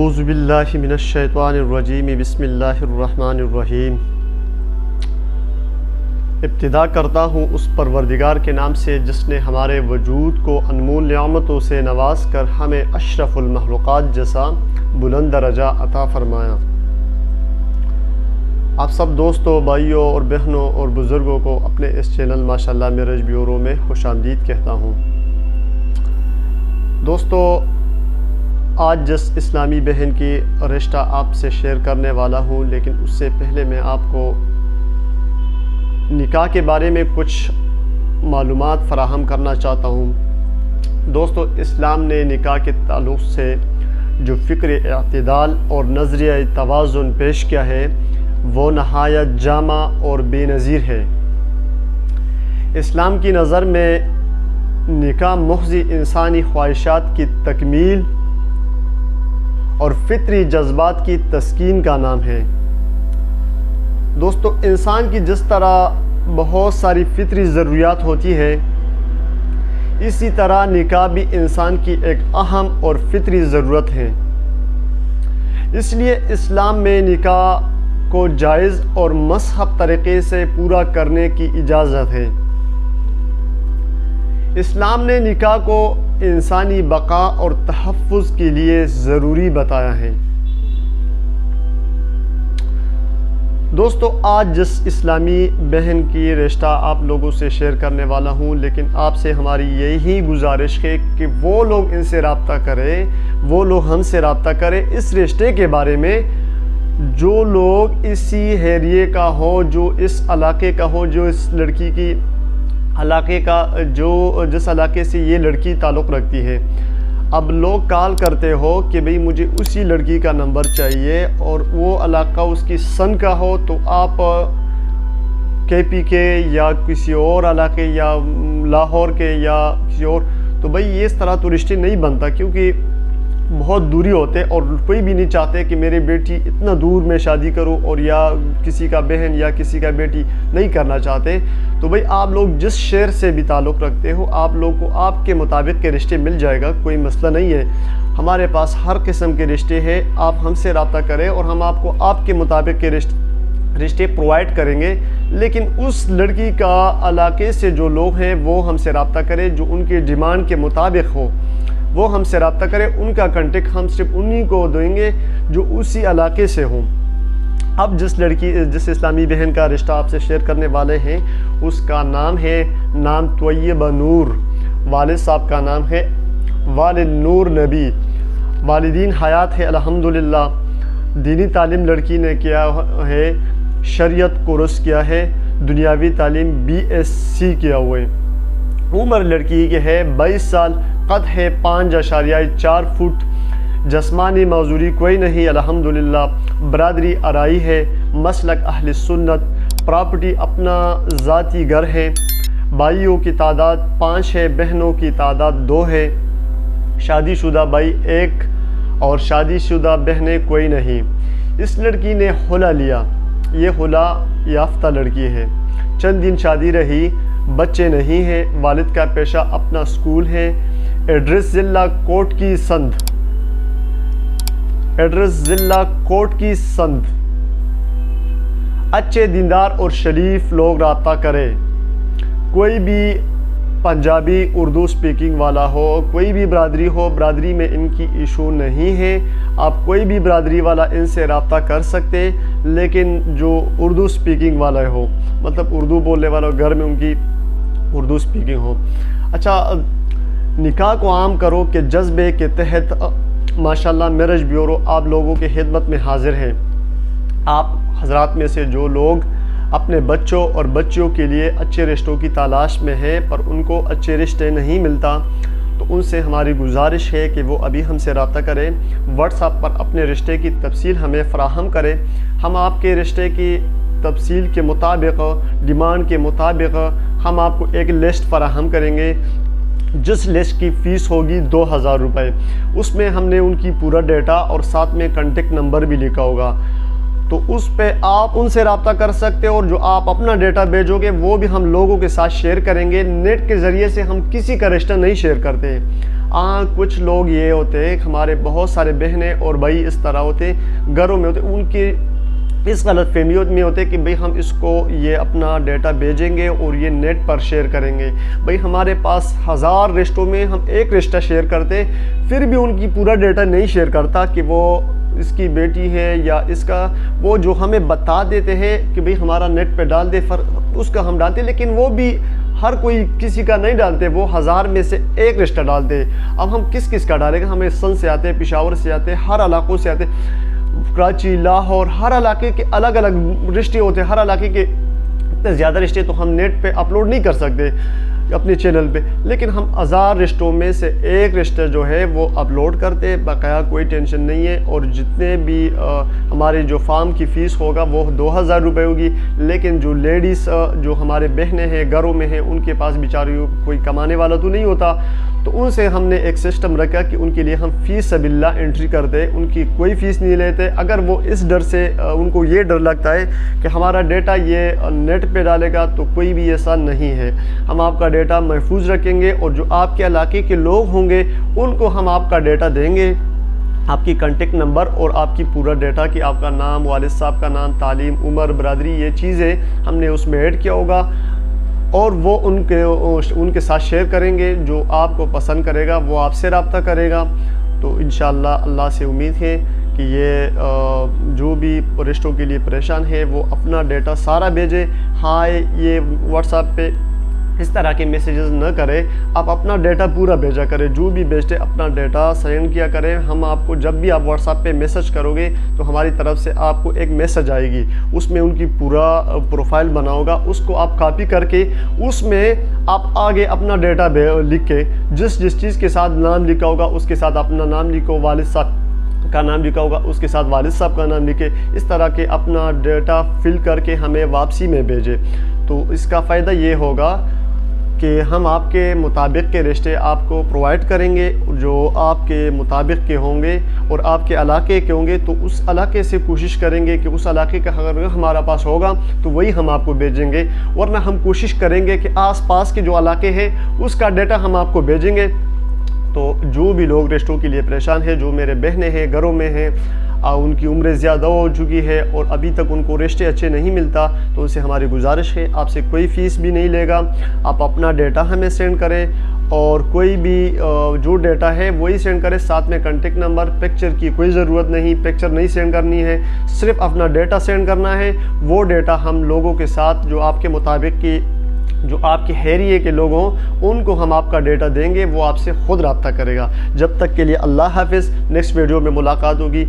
اعوذ باللہ من الشیطان الرجیم بسم اللہ الرحمن الرحیم۔ ابتدا کرتا ہوں اس پروردگار کے نام سے جس نے ہمارے وجود کو انمول نعمتوں سے نواز کر ہمیں اشرف المخلوقات جیسا بلند درجہ عطا فرمایا۔ آپ سب دوستوں، بھائیوں اور بہنوں اور بزرگوں کو اپنے اس چینل ماشاءاللہ میرج بیورو میں خوش آمدید کہتا ہوں۔ دوستو، آج جس اسلامی بہن کی رشتہ آپ سے شیئر کرنے والا ہوں، لیکن اس سے پہلے میں آپ کو نکاح کے بارے میں کچھ معلومات فراہم کرنا چاہتا ہوں۔ دوستو، اسلام نے نکاح کے تعلق سے جو فکر اعتدال اور نظریہ توازن پیش کیا ہے وہ نہایت جامع اور بے نظیر ہے۔ اسلام کی نظر میں نکاح محض انسانی خواہشات کی تکمیل اور فطری جذبات کی تسکین کا نام ہے۔ دوستو، انسان کی جس طرح بہت ساری فطری ضروریات ہوتی ہے، اسی طرح نکاح بھی انسان کی ایک اہم اور فطری ضرورت ہے۔ اس لیے اسلام میں نکاح کو جائز اور مصحف طریقے سے پورا کرنے کی اجازت ہے۔ اسلام نے نکاح کو انسانی بقا اور تحفظ کے لیے ضروری بتایا ہے۔ دوستو، آج جس اسلامی بہن کی رشتہ آپ لوگوں سے شیئر کرنے والا ہوں، لیکن آپ سے ہماری یہی گزارش ہے کہ وہ لوگ ان سے رابطہ کریں، وہ لوگ ہم سے رابطہ کریں اس رشتے کے بارے میں جو لوگ اسی ایریے کا ہو، جو اس علاقے کا ہو، جو اس لڑکی کی علاقے کا جس علاقے سے یہ لڑکی تعلق رکھتی ہے۔ اب لوگ کال کرتے ہو کہ بھئی مجھے اسی لڑکی کا نمبر چاہیے اور وہ علاقہ اس کی سن کا ہو، تو آپ کے پی کے یا کسی اور علاقے یا لاہور کے یا کسی اور، تو بھئی یہ اس طرح تو رشتے نہیں بنتا، کیونکہ بہت دوری ہوتے اور کوئی بھی نہیں چاہتے کہ میری بیٹی اتنا دور میں شادی کرو، اور یا کسی کا بہن یا کسی کا بیٹی نہیں کرنا چاہتے۔ تو بھئی آپ لوگ جس شہر سے بھی تعلق رکھتے ہو، آپ لوگ کو آپ کے مطابق کے رشتے مل جائے گا، کوئی مسئلہ نہیں ہے۔ ہمارے پاس ہر قسم کے رشتے ہیں، آپ ہم سے رابطہ کریں اور ہم آپ کو آپ کے مطابق کے رشتے پرووائڈ کریں گے۔ لیکن اس لڑکی کا علاقے سے جو لوگ ہیں وہ ہم سے رابطہ کریں، جو ان کے ڈیمانڈ کے مطابق ہو وہ ہم سے رابطہ کریں۔ ان کا کنٹیکٹ ہم صرف انہی کو دیں گے جو اسی علاقے سے ہوں۔ اب جس اسلامی بہن کا رشتہ آپ سے شیئر کرنے والے ہیں، اس کا نام طیبہ نور، والد صاحب کا نام ہے والد نور نبی، والدین حیات ہے الحمدللہ، دینی تعلیم لڑکی نے کیا ہے، شریعت کورس کیا ہے، دنیاوی تعلیم BSc کیا ہوئے، عمر لڑکی کی ہے 22 سال، قد ہے 5.4 فٹ، جسمانی معذوری کوئی نہیں الحمدللہ، برادری ارائی ہے، مسلک اہل سنت، پراپرٹی اپنا ذاتی گھر ہے، بھائیوں کی تعداد 5 ہے، بہنوں کی تعداد 2 ہے، شادی شدہ بھائی 1 اور شادی شدہ بہنیں کوئی نہیں۔ اس لڑکی نے خلا لیا، یہ خلا یافتہ لڑکی ہے، چند دن شادی رہی، بچے نہیں ہیں، والد کا پیشہ اپنا سکول ہے، ایڈریس ضلع کوٹ کی سندھ، اچھے دیندار اور شریف لوگ رابطہ کرے، کوئی بھی پنجابی اردو سپیکنگ والا ہو، کوئی بھی برادری ہو، برادری میں ان کی ایشو نہیں ہے، آپ کوئی بھی برادری والا ان سے رابطہ کر سکتے، لیکن جو اردو سپیکنگ والا ہو، مطلب اردو بولنے والا گھر میں ان کی اردو سپیکنگ ہو۔ اچھا، نکاح کو عام کرو کے جذبے کے تحت ماشاءاللہ میرج بیورو آپ لوگوں کے خدمت میں حاضر ہیں۔ آپ حضرات میں سے جو لوگ اپنے بچوں اور بچیوں کے لیے اچھے رشتوں کی تلاش میں ہیں پر ان کو اچھے رشتے نہیں ملتا، تو ان سے ہماری گزارش ہے کہ وہ ابھی ہم سے رابطہ کریں، واٹس ایپ پر اپنے رشتے کی تفصیل ہمیں فراہم کریں، ہم آپ کے رشتے کی تفصیل کے مطابق، ڈیمانڈ کے مطابق ہم آپ کو ایک لسٹ فراہم کریں گے، جس لسٹ کی فیس ہوگی 2000 روپے۔ اس میں ہم نے ان کی پورا ڈیٹا اور ساتھ میں کنٹیکٹ نمبر بھی لکھا ہوگا، تو اس پہ آپ ان سے رابطہ کر سکتے ہو، اور جو آپ اپنا ڈیٹا بھیجو گے وہ بھی ہم لوگوں کے ساتھ شیئر کریں گے۔ نیٹ کے ذریعے سے ہم کسی کا رشتہ نہیں شیئر کرتے، کچھ لوگ یہ ہوتے ہیں، ہمارے بہت سارے بہنیں اور بھائی اس طرح ہوتے ہیں، گھروں میں ہوتے، ان کی اس غلط فہمیوں میں ہوتے کہ بھئی ہم اس کو یہ اپنا ڈیٹا بھیجیں گے اور یہ نیٹ پر شیئر کریں گے۔ بھئی ہمارے پاس 1000 رشتوں میں ہم ایک رشتہ شیئر کرتے، پھر بھی ان کی پورا ڈیٹا نہیں شیئر کرتا کہ وہ اس کی بیٹی ہے یا اس کا، وہ جو ہمیں بتا دیتے ہیں کہ بھئی ہمارا نیٹ پہ ڈال دے، اس کا ہم ڈالتے، لیکن وہ بھی ہر کوئی کسی کا نہیں ڈالتے، وہ 1000 میں سے ایک رشتہ ڈالتے۔ اب ہم کس کس کا ڈالیں گے؟ ہمیں سن سے آتے، پشاور سے آتے، ہر علاقوں سے آتے، کراچی، لاہور، ہر علاقے کے الگ الگ رشتے ہوتے، ہر علاقے کے اتنے زیادہ رشتے تو ہم نیٹ پہ اپلوڈ نہیں کر سکتے اپنے چینل پہ، لیکن ہم 1000 رشتوں میں سے ایک رشتہ جو ہے وہ اپلوڈ کرتے، بقایا کوئی ٹینشن نہیں ہے۔ اور جتنے بھی ہمارے جو فارم کی فیس ہوگا وہ 2000 روپے ہوگی، لیکن جو لیڈیز جو ہمارے بہنیں ہیں گھروں میں ہیں، ان کے پاس بیچاری کوئی کمانے والا تو نہیں ہوتا، تو ان سے ہم نے ایک سسٹم رکھا کہ ان کے لیے ہم فی سبیل اللہ انٹری کر دیں، ان کی کوئی فیس نہیں لیتے۔ اگر وہ اس ڈر سے ان کو یہ ڈر لگتا ہے کہ ہمارا ڈیٹا یہ نیٹ پہ ڈالے گا، تو کوئی بھی ایسا نہیں ہے، ہم آپ کا ڈیٹا محفوظ رکھیں گے، اور جو آپ کے علاقے کے لوگ ہوں گے ان کو ہم آپ کا ڈیٹا دیں گے، آپ کی کانٹیکٹ نمبر اور آپ کی پورا ڈیٹا، کہ آپ کا نام، والد صاحب کا نام، تعلیم، عمر، برادری، یہ چیزیں ہم نے اس میں ایڈ کیا ہوگا، اور وہ ان کے ساتھ شیئر کریں گے۔ جو آپ کو پسند کرے گا وہ آپ سے رابطہ کرے گا۔ تو انشاءاللہ اللہ سے امید ہے کہ یہ جو بھی رشتوں کے لیے پریشان ہے وہ اپنا ڈیٹا سارا بھیجے۔ ہائے یہ واٹس ایپ پہ اس طرح کے میسیجز نہ کرے، آپ اپنا ڈیٹا پورا بھیجا کرے، جو بھی بھیجتے اپنا ڈیٹا سینڈ کیا کریں۔ ہم آپ کو جب بھی آپ واٹس ایپ پہ میسج کرو گے تو ہماری طرف سے آپ کو ایک میسج آئے گی، اس میں ان کی پورا پروفائل بنا ہوگا، اس کو آپ کاپی کر کے اس میں آپ آگے اپنا ڈیٹا لکھ کے، جس چیز کے ساتھ نام لکھا ہوگا اس کے ساتھ اپنا نام لکھو، والد صاحب کا نام لکھا ہوگا اس کے ساتھ والد صاحب کا نام لکھے، اس طرح کے اپنا ڈیٹا فل کر کے ہمیں واپسی میں بھیجے۔ تو اس کا فائدہ یہ ہوگا کہ ہم آپ کے مطابق کے رشتے آپ کو پرووائڈ کریں گے، جو آپ کے مطابق کے ہوں گے اور آپ کے علاقے کے ہوں گے، تو اس علاقے سے کوشش کریں گے کہ اس علاقے کا اگر ہمارا پاس ہوگا تو وہی ہم آپ کو بھیجیں گے، ورنہ ہم کوشش کریں گے کہ آس پاس کے جو علاقے ہیں اس کا ڈیٹا ہم آپ کو بھیجیں گے۔ تو جو بھی لوگ رشتوں کے لیے پریشان ہیں، جو میرے بہنیں ہیں گھروں میں ہیں، ان کی عمریں زیادہ ہو چکی ہے اور ابھی تک ان کو رشتے اچھے نہیں ملتا، تو ان سے ہماری گزارش ہے آپ سے کوئی فیس بھی نہیں لے گا، آپ اپنا ڈیٹا ہمیں سینڈ کریں، اور کوئی بھی جو ڈیٹا ہے وہی سینڈ کرے، ساتھ میں کانٹیکٹ نمبر، پکچر کی کوئی ضرورت نہیں، پکچر نہیں سینڈ کرنی ہے، صرف اپنا ڈیٹا سینڈ کرنا ہے۔ وہ ڈیٹا ہم لوگوں کے ساتھ جو آپ کے مطابق کی، جو آپ کے ایریے کے لوگ ہوں، ان کو ہم آپ کا ڈیٹا دیں گے، وہ آپ سے خود رابطہ کرے گا۔ جب تک کے لیے اللہ حافظ، نیکسٹ ویڈیو میں ملاقات ہوگی۔